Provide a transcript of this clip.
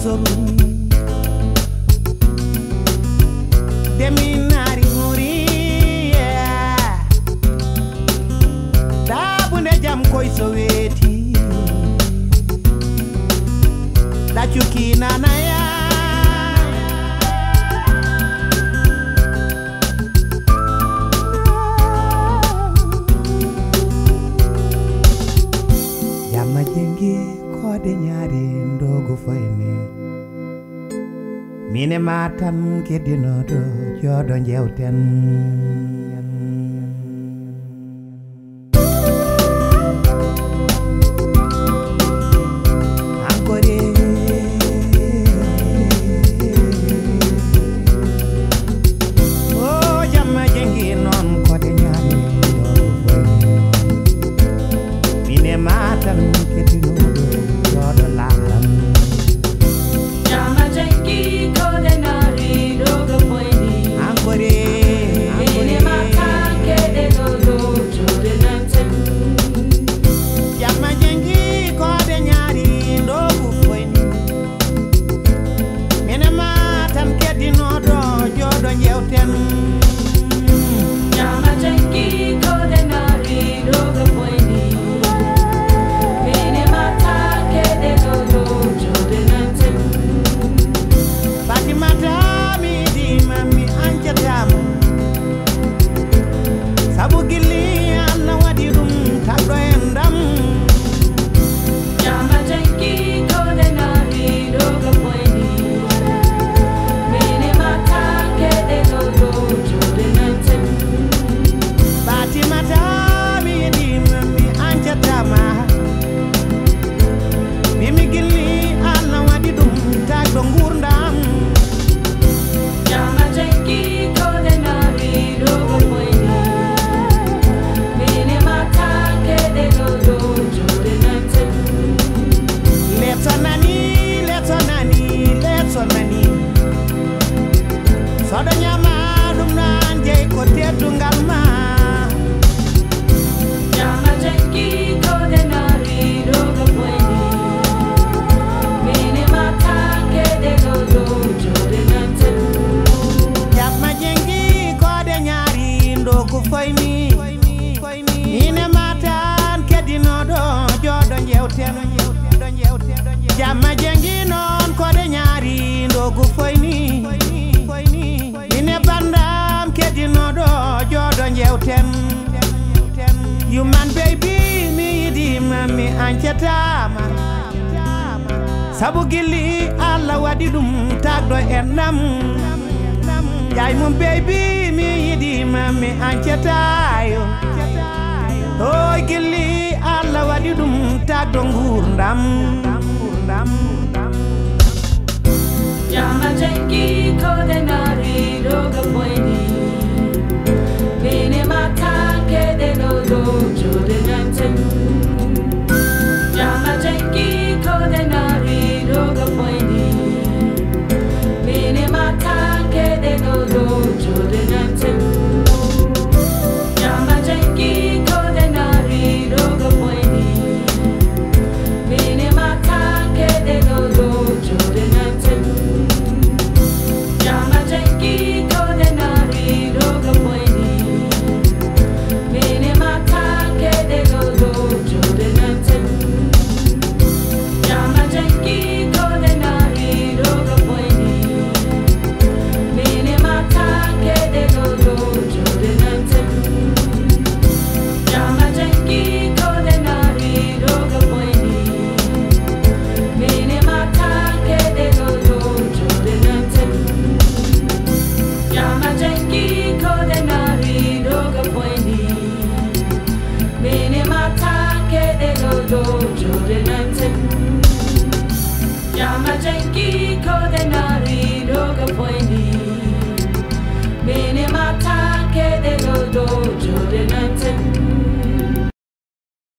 soru deminari muri da bunde jam koy so weti da chukina na ya jengi kode nyari ndogo fayne mine matan kedinodo jodo jewten ankore oh jamma jengi non kode nyari ndogo fayne mine matan kedinodo jodo laram Jama jengi kode nari dogo fayne ankore mine matan kedinodo jodo lantem jamma jengi kode nyari ndogo fayne mine matan kedinodo jodo jewten Jama jengi kode nari dogo fayne mine matan kedinodo jodo lantem Fatimata mi di mami anjatama sabu gilli Allah wadi dum tagdo endam Jama jengi kode nari dogo fayne mine matan kedinodo jodo lantem Fatimata mi di mami anjatama bimi gilli Allah wadi dum tagdo ngurdam Jama jengi kode nari dogo fayne mine matan kedinodo jodo lantem Letonani sodo nyama dum nan jey ko teddungal ma Jama jengi kode nari dogo fayne mine matan kedinodo jodo lantem jamma jengi kode nyari ndogo fayni ine matan kedinodo jodo jewten jamma jengi non kode nyari ndogo fayni ine bandam kedinodo jodo jewten human baby mi yidi mami ancetama sabu gilli Allah wadi dum tagdo endam jay mum baby mi yidi mami ancetayo oh gilli Allah wadi dum tagdo ngurdam Jama jengi